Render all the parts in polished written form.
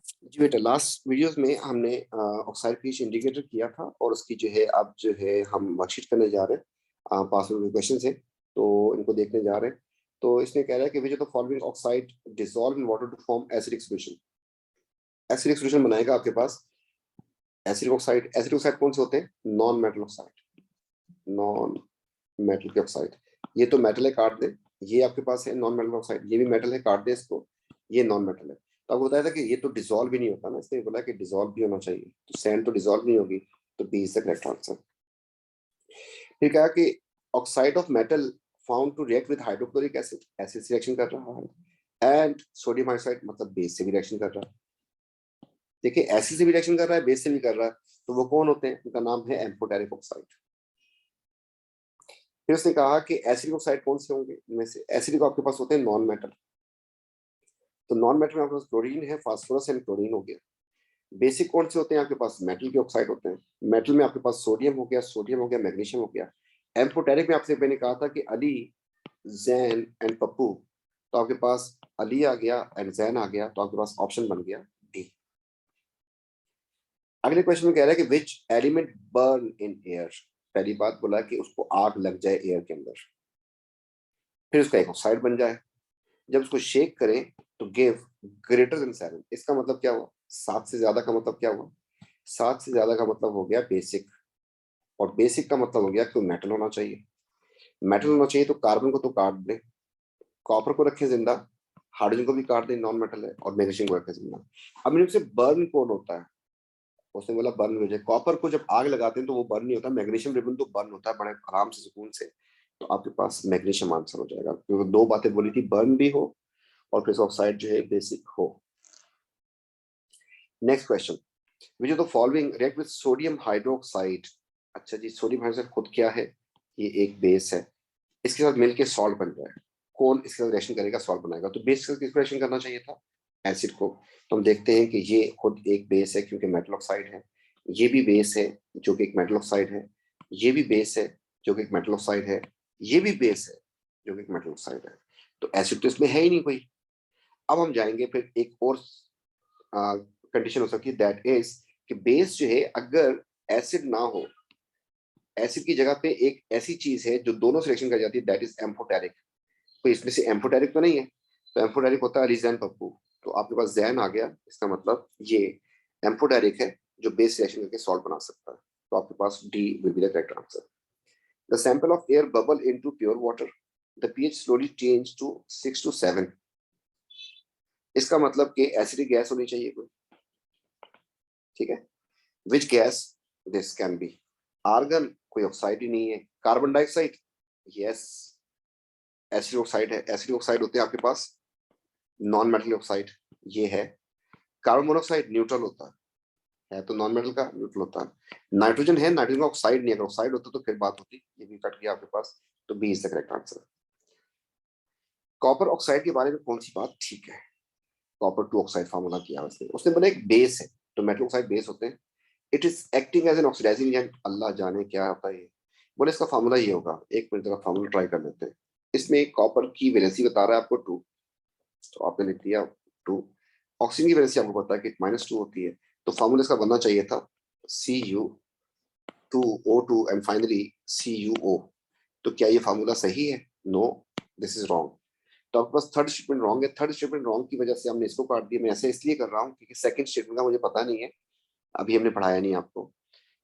जी बेटा, last videos में हमने ऑक्साइड पीएच इंडिकेटर किया था और उसकी जो है अब जो है हम वर्कशीट करने जा रहे हैं। पास में क्वेश्चन है तो इनको देखने जा रहे हैं। तो इसमें कह रहा है कि which of the following oxide dissolve in water to form acidic solution. Acidic solution बनाएगा आपके पास एसिडिक ऑक्साइड कौन से होते हैं? Non metal oxide, non metal के ऑक्साइड। ये तो मेटल है, काट दे। ये आपके पास है नॉन मेटल ऑक्साइड, ये भी मेटल है, काट दे इसको। ये नॉन मेटल है। तो आपको बताया था कि ये तो डिसॉल्व भी नहीं होता ना, इसने बोला कि डिसॉल्व भी होना चाहिए, तो सैंड तो डिसॉल्व नहीं होगी, तो B is the correct answer. फिर कहा कि oxide of metal found to react with hydrochloric acid, acid से रिएक्शन कर रहा है, एंड सोडियम हाइड्रोक्साइड मतलब बेस से भी रिएक्शन कर रहा है। देखिए, एसिड से भी रिएक्शन कर रहा है, बेस से भी कर रहा है, तो वो कौन होते हैं? उनका नाम है एम्फोटेरिक ऑक्साइड। फिर उसने कहा कि एसिडिक ऑक्साइड कौन से होंगे? इनमें से एसिडिक आपके पास होते हैं नॉन मेटल, तो नॉन मेटल में आपके पास क्लोरीन है, फास्फोरस एंड क्लोरीन हो गया। बेसिक कौन से होते हैं आपके पास? मेटल के ऑक्साइड होते हैं। मेटल में आपके पास सोडियम हो गया, मैग्नीशियम हो गया। एम्फोटेरिक में आपसे मैंने कहा था कि अली, जैन एंड पप्पू, तो आपके पास अली आ गया एंड जैन आ गया, तो आपके पास ऑप्शन बन गया डी। अगले क्वेश्चन में कह रहा है कि which element burn in air. पहली बात बोला कि उसको आग लग जाए एयर के अंदर, फिर उसका एक ऑक्साइड बन जाए, जब उसको शेक करें तो गिव ग्रेटर देन 7। इसका मतलब क्या हुआ? 7 से ज्यादा का मतलब क्या हुआ? 7 से ज्यादा का मतलब हो गया बेसिक, और बेसिक का मतलब हो गया कि मेटल होना चाहिए। मेटल होना चाहिए तो कार्बन को तो काट दें, कॉपर को रखें जिंदा, हाइड्रोजन को भी काट दें, नॉन मेटल है, और मैग्नीशियम को रखें जिंदा। अब इनमें से बर्न कौन होता है? उसने बोला बर्न हो जाए। कॉपर को जब आग लगाते हैं तो वो बर्न नहीं होता, मैग्नीशियम रिबन तो बर्न होता है बड़े आराम से, सुकून से। तो आपके पास मैग्नीशियम आंसर हो जाएगा, क्योंकि दो बातें बोली थी, बर्न भी हो और फिर ऑक्साइड जो है बेसिक हो। Next question, which of the following react with sodium hydroxide. अच्छा जी, सोडियम हाइड्रोक्साइड खुद क्या है? ये एक बेस है, इसके साथ मिलके सॉल्ट बन जाए। कौन इसके साथ रिएक्शन करेगा? सॉल्ट बनाएगा। तो बेस के साथ किसको रिएक्शन करना चाहिए था? एसिड को। तो हम देखते हैं कि ये खुद एक बेस है क्योंकि मेटल ऑक्साइड है, ये भी बेस है जो कि एक मेटल ऑक्साइड है, ये भी बेस है जो कि एक मेटल ऑक्साइड है, ये भी बेस है जो कि एक मेटल ऑक्साइड है। तो एसिड तो इसमें है ही नहीं कोई। अब हम जाएंगे फिर एक और कंडीशन हो सकती है, दैट इज कि बेस जो है अगर एसिड ना हो, एसिड की जगह पे एक ऐसी चीज है जो दोनों से रिएक्शन कर जाती है, दैट इज एम्फोटेरिक। तो इसमें से एम्फोटेरिक तो नहीं है, तो एम्फोटेरिक होता है रिजैन पप्पू। तो आपके पास जैन आ गया, इसका मतलब ये एम्फोटेरिक है जो बेस रिएक्शन करके सॉल्ट बना सकता है। तो आपके पास D will be the correct answer. The sample of air bubble into pure water, the pH slowly change to 6 to 7। इसका मतलब कि एसिडिक गैस होनी चाहिए कोई, ठीक है। Which gas this can be? Argon, कोई ऑक्साइड ही नहीं है। Carbon dioxide, yes, acid oxide है। एसिड ऑक्साइड होते हैं आपके पास नॉन मेटल ऑक्साइड, ये है। कार्बन मोनोऑक्साइड न्यूट्रल होता है तो नॉन मेटल का न्यूट्रल होता है। नाइट्रोजन है, नाइट्रोजन का ऑक्साइड नहीं है, अगर ऑक्साइड होता तो फिर बात होती। ये भी कट गया आपके पास, तो B is the correct answer. Copper oxide के बारे में कौन सी बात ठीक है? कॉपर टू ऑक्साइड फार्मूला किया उसने बोला एक बेस है, तो मेटल ऑक्साइड बेस होते हैं। It is acting as an oxidising agent. अल्लाह जाने क्या होता है ये। बोले इसका फार्मूला ये होगा, एक मिनट का फार्मूला ट्राई कर लेते हैं। इसमें कॉपर की वैलेंसी बता रहा है आपको 2, तो आपने लिख दिया 2। ऑक्सीजन की वैलेंसी आपको पता है कि -2 होती है, तो फार्मूला इसका बनना चाहिए था Cu2O2 एंड फाइनली CuO। तो क्या ये फार्मूला सही है? No, this is wrong. तो आपके पास थर्ड स्टेटमेंट रॉन्ग है। थर्ड स्टेटमेंट रॉन्ग की वजह से हमने इसको काट दिया। मैं ऐसे इसलिए कर रहा हूँ क्योंकि सेकंड स्टेटमेंट का मुझे पता नहीं है, अभी हमने पढ़ाया नहीं आपको।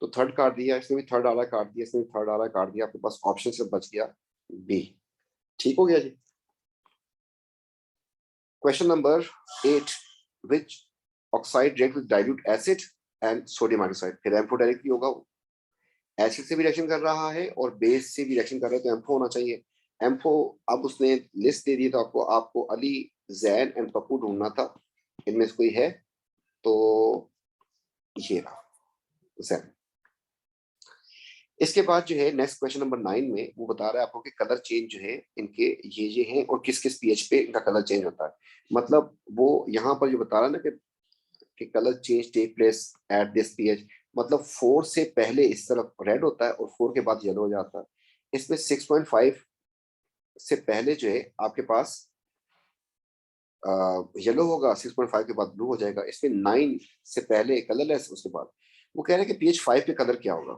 तो थर्ड काट दिया, इसमें भी थर्ड आ रहा है, काट दिया, इसमें भी थर्ड आ रहा है, काट दिया। आपके पास ऑप्शन से बच गया बी। ठीक हो गया जी। Question number 8, which oxide react with dilute acid and sodium hydroxide. फिर एम्फो डायरेक्टली होगा, वो एसिड से भी रिएक्शन कर रहा है और बेस से भी रिएक्शन कर रहा है, तो एम्फो होना चाहिए। एम्फो, अब उसने लिस्ट दे दी तो आपको आपको अली, जैन एंड पप्पू ढूंढना था, इनमें से कोई है तो ये रहा जैन। इसके बाद जो है नेक्स्ट क्वेश्चन नंबर 9 में वो बता रहा है आपको कि कलर चेंज जो है इनके ये हैं और किस किस पीएच पे इनका कलर चेंज होता है। मतलब वो यहाँ पर जो बता रहा है ना कि colour change take place at this pH, मतलब 4 से पहले इस तरफ रेड होता है और 4 के बाद येलो हो जाता है। इसमें 6.5 से पहले जो है आपके पास येलो होगा, 6.5 के बाद ब्लू हो जाएगा। इसमें 9 से पहले कलरलेस, उसके बाद वो कह रहे हैं कि pH 5 पे कलर क्या होगा।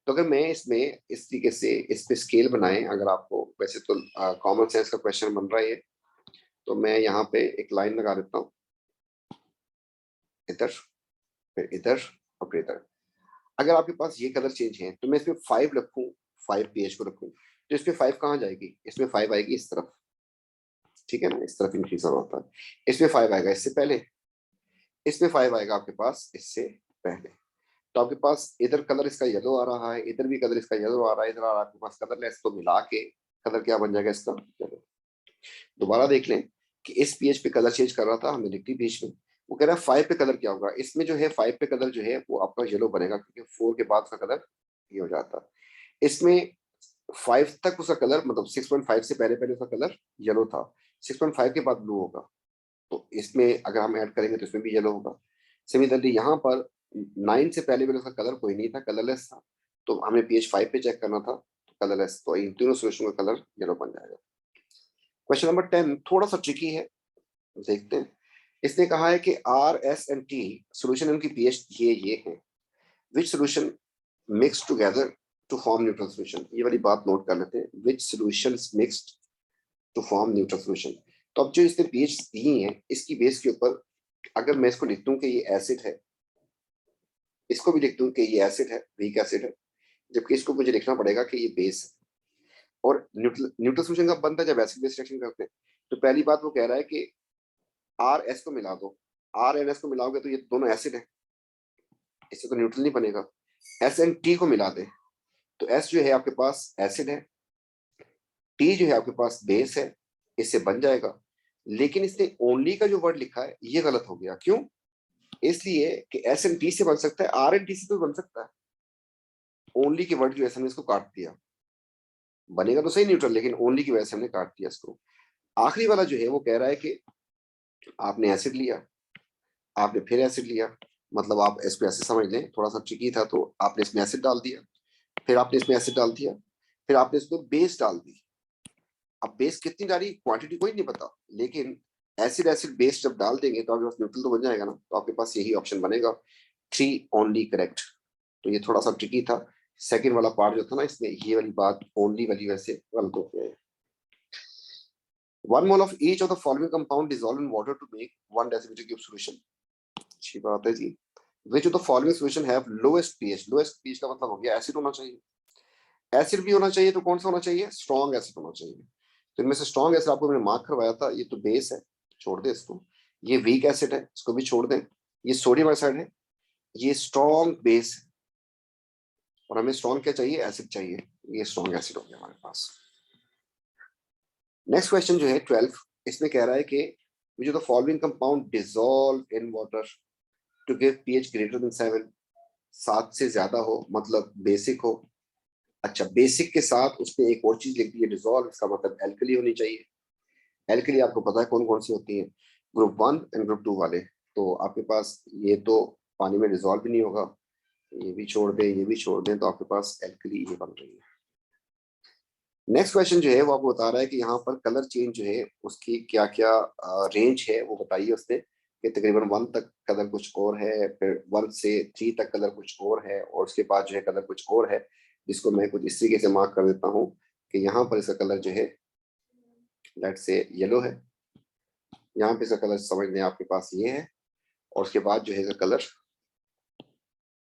तो अगर मैं इसमें इस तरीके से इस पे स्केल बनाए, अगर आपको, वैसे तो कॉमन सेंस का क्वेश्चन बन रहा है ये, तो मैं यहाँ पे एक लाइन लगा देता हूँ, इधर, फिर इधर और फिर इधर। अगर आपके पास ये कलर चेंज है तो मैं इसमें 5 रखूँ, 5 pH को रखूँ, तो इसमें 5 कहाँ जाएगी, इसमें 5 आएगी इस तरफ, ठीक है ना, इस तरफ इंक्रीज होता है। इसमें 5 आएगा इससे पहले, इसमें 5 आएगा आपके पास इससे पहले। तो आपके पास इधर कलर इसका येलो आ रहा है, इधर भी कलर इसका येलो आ रहा है, इधर आ रहा है आपके पास कलरलेस, तो मिला के कलर क्या बन जाएगा इसका, येलो। दोबारा देख लें कि इस पीएच पे कलर चेंज कर रहा था, हमने लिख दी बीच में। वो कह रहा है 5 पे कलर क्या होगा, इसमें जो है 5 पे कलर जो है वो आपका येलो बनेगा, क्योंकि 4 के बाद का कलर ये हो जाता है। इसमें 5 तक उसका कलर, मतलब 6.5 से पहले पहले उसका कलर येलो था, 6.5 के बाद ब्लू होगा, तो इसमें अगर हम ऐड करेंगे तो इसमें भी येलो होगा। सिमिलरली यहाँ पर 9 से पहले पहले उसका कलर कोई नहीं था, कलरलेस था, तो हमें पीएच 5 पे चेक करना था, तो कलरलेस, तो इन तीनों सोल्यूशन का कलर येलो बन जाएगा। क्वेश्चन नंबर 10 थोड़ा सा ट्रिकी है, देखते हैं। इसने कहा है कि R S and T solution, उनकी पीएच ये है, which solution mix together to form neutral solution. ये वाली बात नोट कर लेते हैं, which solutions mixed to form neutral solution. तो अब जो इसने पीएच दी है, इसकी बेस के ऊपर अगर मैं इसको लिख दूं कि ये एसिड है, इसको भी लिख दूं कि ये एसिड है, वीक एसिड है, जबकि इसको मुझे लिखना पड़ेगा कि ये बेस है। और न्यूट्रल न्यूट्रल सोल्यूशन कब बनता है, जब एसिड बेस रिएक्शन करते हैं। तो पहली बात वो कह रहा है कि आर एस को मिला दो, आर एन एस को मिलाओगे तो ये दोनों एसिड है, इससे तो न्यूट्रल नहीं बनेगा। एस एन टी को मिला दे, तो एस जो है आपके पास एसिड है, टी जो है आपके पास बेस है, इससे बन जाएगा। लेकिन इसने ओनली का जो वर्ड लिखा है ये गलत हो गया, क्यों? इसलिए कि एस एन टी से बन सकता है, आर एन टी से तो बन सकता है। ओनली के वर्ड की वजह से हमने इसको काट दिया, बनेगा तो सही न्यूट्रल, लेकिन ओनली की वजह से हमने काट दिया इसको। आखिरी वाला जो है वो कह रहा है कि आपने एसिड लिया, आपने फिर एसिड लिया, मतलब आप इसको ऐसे समझ लें, थोड़ा सा ट्रिकी था, तो आपने इसमें एसिड डाल दिया, फिर आपने इसमें एसिड डाल दिया, फिर आपने इसमें बेस डाल दी। अब बेस कितनी डाली, क्वांटिटी कोई नहीं पता, लेकिन एसिड एसिड बेस जब डाल देंगे तो आपके पास न्यूट्रल तो बन जाएगा ना, तो आपके पास यही ऑप्शन बनेगा, 3 ओनली करेक्ट। तो ये थोड़ा सा ट्रिकी था, सेकंड वाला पार्ट जो था ना, इसमें ये वाली बात ओनली वाली वैसे गलत हो गया है। 1 mole of each of the following compound dissolved in water to make 1 decimeter cube solution। अच्छी बात है जी। Which of the following solution have lowest pH? Lowest pH का मतलब हो गया एसिड होना चाहिए, एसिड भी होना चाहिए, तो कौन सा होना चाहिए, स्ट्रॉन्ग एसिड होना चाहिए। तो इनमें से स्ट्रॉन्ग एसिड आपको मैंने मार्क करवाया था, ये तो बेस है, छोड़ दे इसको। ये वीक एसिड है, इसको भी छोड़ दें। ये सोडियम एसिड है, ये स्ट्रॉन्ग बेस है, और हमें स्ट्रॉन्ग क्या चाहिए, एसिड चाहिए, ये स्ट्रॉन्ग एसिड हो गया हमारे पास। नेक्स्ट क्वेश्चन जो है 12, इसमें कह रहा है कि which of the following compound dissolve in water to give pH greater than 7। 7 से ज्यादा हो मतलब बेसिक हो। अच्छा, बेसिक के साथ उसने एक और चीज लिख दी है डिसॉल्व, इसका मतलब एल्कली होनी चाहिए। एल्कली आपको पता है कौन कौन सी होती है, ग्रुप 1 एंड ग्रुप 2 वाले। तो आपके पास ये तो पानी में डिसॉल्व भी नहीं होगा, ये भी छोड़ दें, ये भी छोड़ दें, तो आपके पास एल्कली ये बन रही है। नेक्स्ट क्वेश्चन जो है वो आपको बता रहा है कि यहाँ पर कलर चेंज जो है उसकी क्या क्या रेंज है, वो बताइए उसने, कि तकरीबन 1 तक कलर कुछ और है, फिर 1 से 3 तक कलर कुछ और है, और उसके बाद जो है कलर कुछ और है, जिसको मैं कुछ इस तरीके से मार्क कर देता हूँ कि यहाँ पर इसका कलर जो है लेट से येलो है, यहाँ पे इसका कलर समझ लें आपके पास ये है, और उसके बाद जो है इसका कलर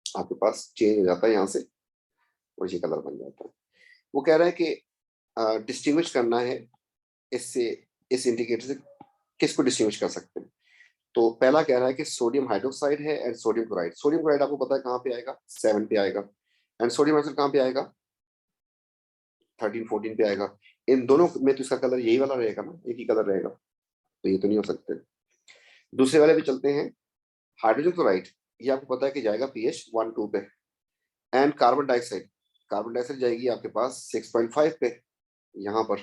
आपके पास चेंज हो जाता है यहाँ से, और ये कलर बन जाता है। वो कह रहा है कि डिस्टिंग्विश करना है इससे, इस इंडिकेटर से किसको डिस्टिंग्विश कर सकते हैं। तो पहला कह रहा है कि सोडियम हाइड्रोक्साइड है and sodium chloride. Sodium chloride आपको पता है कहाँ पे आएगा, 7 पे आएगा, एंड सोडियम हाइड्रोक्साइड कहाँ पे आएगा, 13 14 पे आएगा। इन दोनों में तो इसका कलर यही वाला रहेगा ना, एक ही कलर रहेगा, तो ये तो नहीं हो सकते। दूसरे वाले पे चलते हैं, हाइड्रोजन क्लोराइड, ये आपको पता है कि जाएगा पीएच 1 2 पे, and carbon dioxide, carbon dioxide जाएगी आपके पास 6.5 पे यहाँ पर।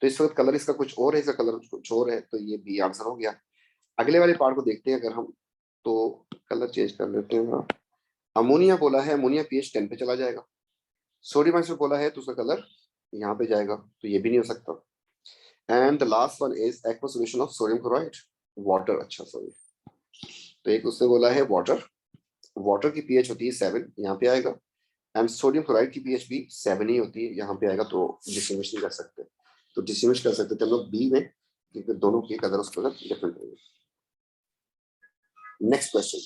तो इस वक्त कलर इसका कुछ और है, इसका कलर कुछ और है, तो ये बी आंसर हो गया। अगले वाले पार्ट को देखते हैं अगर हम, तो कलर चेंज कर लेते हैं। अमोनिया बोला है, अमोनिया पीएच 10 पे चला जाएगा। सोडियम हाइड्रोक्साइड बोला है तो उसका कलर यहाँ पे जाएगा, तो ये भी नहीं हो सकता। And the last one is aqua solution of sodium chloride. Water, अच्छा सॉरी, तो एक उसने बोला है वाटर, वाटर की पीएच होती है 7, यहाँ पे आएगा। एंड सोडियम क्लोराइड की पीएच भी 7 ही होती है, यहाँ पे आएगा। तो डिस्टिंग्विश नहीं कर सकते, तो डिस्टिंग्विश कर सकते थे हम लोग बी में, क्योंकि दोनों की कलर उसके अंदर डिफरेंट होंगे। नेक्स्ट क्वेश्चन,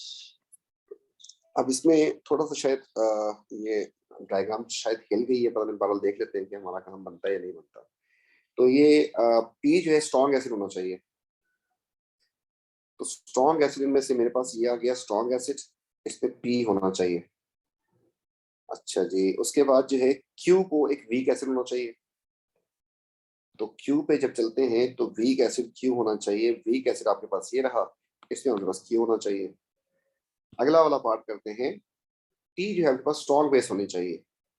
अब इसमें थोड़ा सा शायद ये डायग्राम शायद हिल गई है, पता नहीं, बार देख लेते हैं कि हमारा काम बनता है या नहीं बनता। तो ये पी जो है स्ट्रॉन्ग एसिड होना चाहिए, तो स्ट्रॉन्ग एसिड में से मेरे पास ये आ गया स्ट्रॉन्ग एसिड, इसमें पी होना चाहिए। अच्छा जी, उसके बाद जो है क्यू को एक वीक एसिड होना चाहिए, तो क्यू पे जब चलते हैं तो वीक एसिड क्यू होना चाहिए, वीक एसिड आपके पास ये रहा, इसमें हमारे पास क्यू होना चाहिए। अगला वाला पार्ट करते हैं, टी जो है आपके पास स्ट्रॉन्ग बेस होनी चाहिए,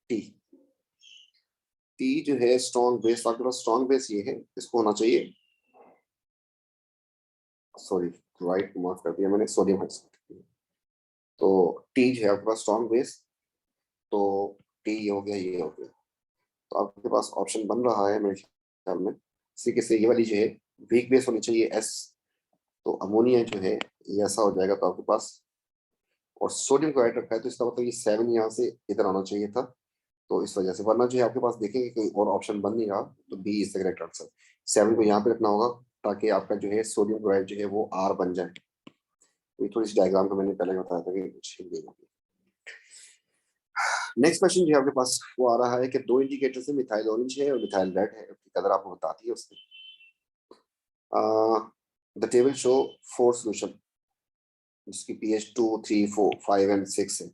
टी, टी जो है स्ट्रॉन्ग बेस, आपके पास स्ट्रॉन्ग बेस ये है, इसको होना चाहिए, सॉरी राइट मार्क कर दिया मैंने, सोडियम हाइड्रोक्साइड। तो टी जो है आपके पास स्ट्रॉन्ग बेस, तो टी ये हो गया, ये हो गया, तो आपके पास ऑप्शन बन रहा है मेरे ख्याल में सी से, ये वाली जो है वीक बेस होनी चाहिए एस, तो अमोनिया जो है ये ऐसा हो जाएगा, तो आपके पास, और सोडियम क्लोराइड रखा है तो इसका मतलब ये 7 यहाँ से इधर आना चाहिए था, तो इस वजह से, वरना जो है आपके पास देखेंगे कोई और ऑप्शन बन नहीं रहा, तो B is the correct answer. 7 को यहाँ पे रखना होगा, ताकि आपका जो है सोडियम क्लोराइड जो है वो आर बन जाए। तो थोड़ी सी डायग्राम को मैंने पहले बताया था कि कुछ नेक्स्ट क्वेश्चन जो है आपके पास वो आ रहा है कि दो इंडिकेटर से मिथाइल ऑरेंज है और मिथाइल रेड है, कलर आपको बताती है उसने। द टेबल शो 4 सॉल्यूशन जिसकी पीएच 2, 3, 4, 5 एंड 6 है।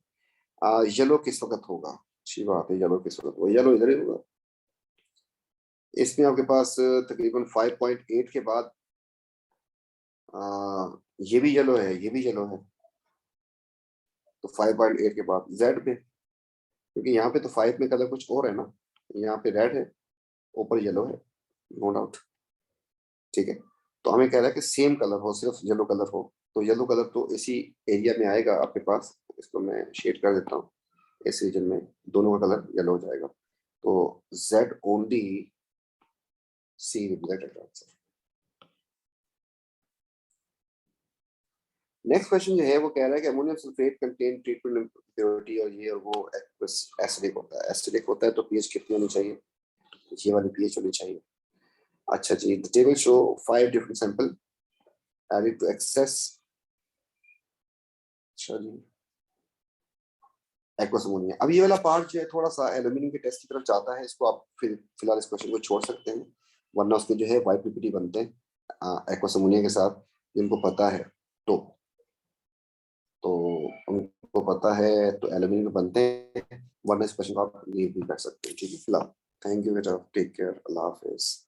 येलो किस वक्त होगा, अच्छी बात है, येलो किस वक्त होगा, येलो इधर ही होगा। इसमें आपके पास तकरीबन 5.8 के बाद ये भी येलो है, ये भी येलो है, तो 5.8 के बाद जेड पे, क्योंकि यहाँ पे तो 5 में कलर कुछ और है ना, यहाँ पे रेड है, ऊपर येलो है, नो डाउट, ठीक है। तो हमें कह रहा है कि सेम कलर हो, सिर्फ येलो कलर हो, तो येलो कलर तो इसी एरिया में आएगा आपके पास, इसको मैं शेड कर देता हूँ, इस रीजन में दोनों का कलर येलो हो जाएगा, तो Z only, C will be the correct answer. Next question जो है वो कह रहा है कि ammonium sulphate contain treatment impurity, और ये और वो एसिडिक होता है, एसिडिक होता है तो पीएच कितनी होनी चाहिए, ये वाली पीएच होनी चाहिए। अच्छा जी, the table show 5 different sample added to excess, अच्छा जी, एक्वस अमोनिया। अब ये वाला पार्ट जो है थोड़ा सा एल्यूमिनियम के टेस्ट की तरफ जाता है, इसको आप फिर फिलहाल इस क्वेश्चन को छोड़ सकते हैं, वरना उसके जो है वाई पीपीटी बनते हैं एक्वस अमोनिया के साथ, जिनको पता है तो तो उनको पता है, तो एल्यूमिनियम बनते हैं, वरना इस क्वेश्चन को आप लीव भी कर सकते हैं, ठीक है। फिलहाल थैंक यू बेटा, टेक केयर, अल्लाह हाफिज।